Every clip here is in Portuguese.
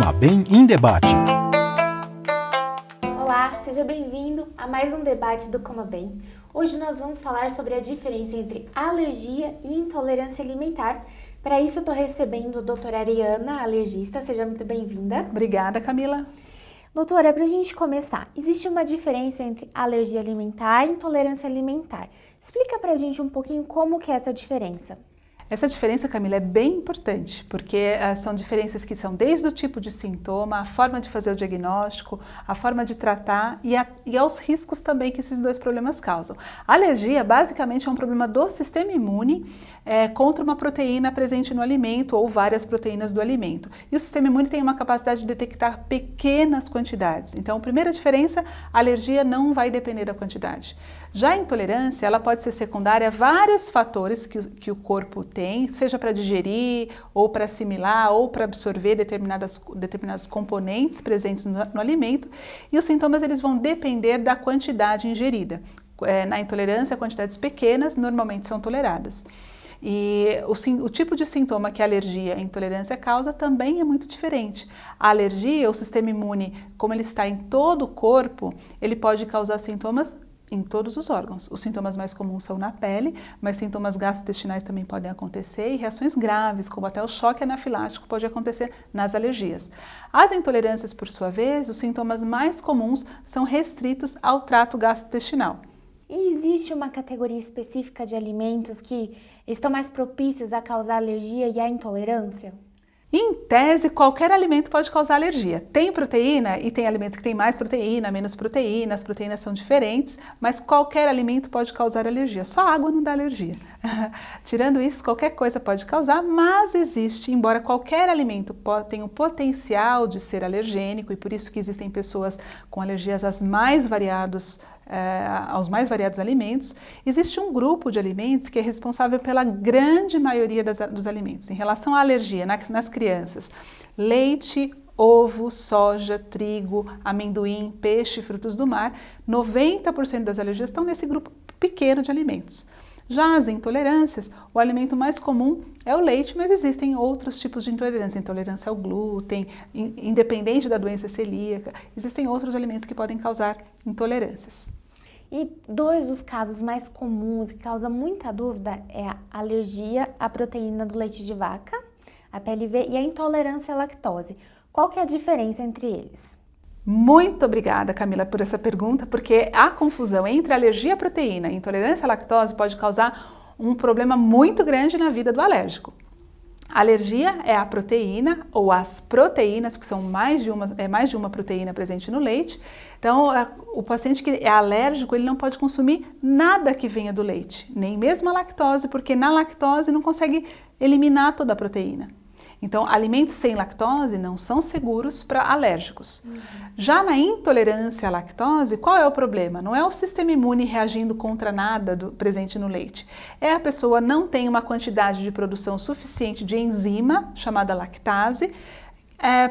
Comabem em Debate. Olá, seja bem-vindo a mais um debate do Comabem. Hoje nós vamos falar sobre a diferença entre alergia e intolerância alimentar. Para isso eu estou recebendo a doutora Ariana, alergista. Seja muito bem-vinda. Obrigada, Camila. Doutora, para a gente começar, existe uma diferença entre alergia alimentar e intolerância alimentar. Explica para a gente um pouquinho como que é essa diferença. Essa diferença, Camila, é bem importante, porque são diferenças que são desde o tipo de sintoma, a forma de fazer o diagnóstico, a forma de tratar e aos riscos também que esses dois problemas causam. A alergia, basicamente, é um problema do sistema imune contra uma proteína presente no alimento ou várias proteínas do alimento. E o sistema imune tem uma capacidade de detectar pequenas quantidades. Então, a primeira diferença, a alergia não vai depender da quantidade. Já a intolerância, ela pode ser secundária a vários fatores que o corpo tem, seja para digerir, ou para assimilar, ou para absorver determinados componentes presentes no alimento, e os sintomas eles vão depender da quantidade ingerida. Na intolerância, quantidades pequenas normalmente são toleradas. E o tipo de sintoma que a alergia e a intolerância causa também é muito diferente. A alergia, o sistema imune, como ele está em todo o corpo, ele pode causar sintomas em todos os órgãos. Os sintomas mais comuns são na pele, mas sintomas gastrointestinais também podem acontecer e reações graves, como até o choque anafilático, pode acontecer nas alergias. As intolerâncias, por sua vez, os sintomas mais comuns são restritos ao trato gastrointestinal. E existe uma categoria específica de alimentos que estão mais propícios a causar alergia e a intolerância? Em tese, qualquer alimento pode causar alergia. Tem proteína e tem alimentos que têm mais proteína, menos proteína, as proteínas são diferentes, mas qualquer alimento pode causar alergia. Só água não dá alergia. Tirando isso, qualquer coisa pode causar, mas existe, embora qualquer alimento tenha o potencial de ser alergênico, e por isso que existem pessoas com alergias aos mais variados alimentos, existe um grupo de alimentos que é responsável pela grande maioria dos alimentos. Em relação à alergia nas crianças, leite, ovo, soja, trigo, amendoim, peixe, frutos do mar, 90% das alergias estão nesse grupo pequeno de alimentos. Já as intolerâncias, o alimento mais comum é o leite, mas existem outros tipos de intolerância. Intolerância ao glúten, independente da doença celíaca, existem outros alimentos que podem causar intolerâncias. E dois dos casos mais comuns que causam muita dúvida é a alergia à proteína do leite de vaca, a PLV, e a intolerância à lactose. Qual que é a diferença entre eles? Muito obrigada, Camila, por essa pergunta, porque a confusão entre alergia à proteína e intolerância à lactose pode causar um problema muito grande na vida do alérgico. A alergia é a proteína ou as proteínas, que são mais de uma proteína presente no leite. Então, o paciente que é alérgico, ele não pode consumir nada que venha do leite, nem mesmo a lactose, porque na lactose não consegue eliminar toda a proteína. Então, alimentos sem lactose não são seguros para alérgicos. Já na intolerância à lactose, qual é o problema? Não é o sistema imune reagindo contra nada presente no leite. É a pessoa não tem uma quantidade de produção suficiente de enzima, chamada lactase,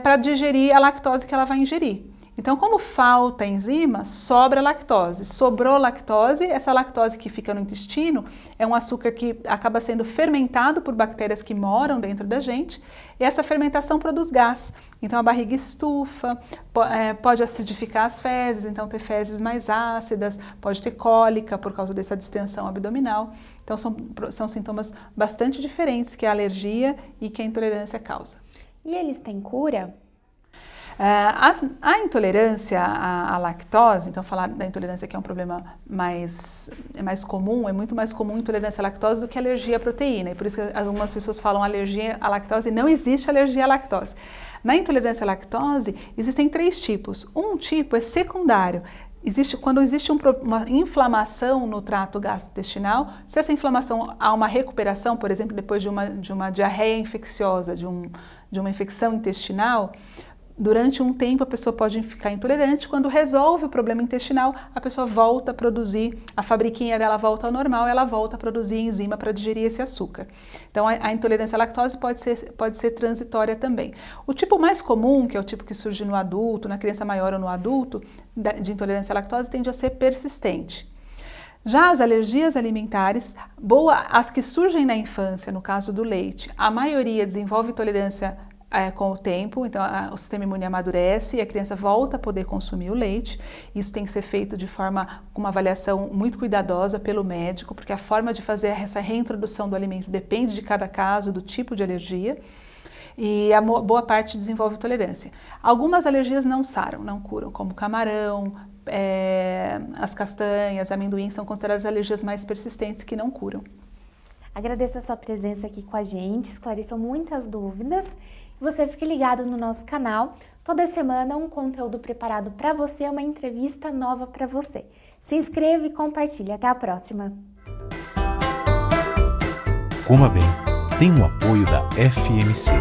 para digerir a lactose que ela vai ingerir. Então, como falta enzima, sobra lactose. Sobrou lactose, essa lactose que fica no intestino é um açúcar que acaba sendo fermentado por bactérias que moram dentro da gente, e essa fermentação produz gás. Então, a barriga estufa, pode acidificar as fezes, então ter fezes mais ácidas, pode ter cólica por causa dessa distensão abdominal. Então, são sintomas bastante diferentes que a alergia e que a intolerância causa. E eles têm cura? A intolerância à lactose, então falar da intolerância que é um problema mais comum, é muito mais comum a intolerância à lactose do que a alergia à proteína, e por isso que algumas pessoas falam alergia à lactose, e não existe alergia à lactose. Na intolerância à lactose, existem 3 tipos. Um tipo é secundário. Quando existe uma inflamação no trato gastrointestinal, se essa inflamação há uma recuperação, por exemplo, depois de uma diarreia infecciosa, de uma infecção intestinal, durante um tempo a pessoa pode ficar intolerante. Quando resolve o problema intestinal, a pessoa volta a produzir, a fabriquinha dela volta ao normal, ela volta a produzir enzima para digerir esse açúcar. Então a intolerância à lactose pode ser transitória também. O tipo mais comum, que é o tipo que surge no adulto, na criança maior ou no adulto, de intolerância à lactose, tende a ser persistente. Já as alergias alimentares, as que surgem na infância, no caso do leite, a maioria desenvolve intolerância com o tempo, então o sistema imune amadurece e a criança volta a poder consumir o leite. Isso tem que ser feito com uma avaliação muito cuidadosa pelo médico, porque a forma de fazer essa reintrodução do alimento depende de cada caso, do tipo de alergia, e a boa parte desenvolve tolerância. Algumas alergias não saram, não curam, como camarão, as castanhas, amendoim, são consideradas alergias mais persistentes que não curam. Agradeço a sua presença aqui com a gente, esclareceu muitas dúvidas. Você fique ligado no nosso canal. Toda semana um conteúdo preparado para você, uma entrevista nova para você. Se inscreva e compartilhe. Até a próxima. Coma Bem tem o apoio da FMC.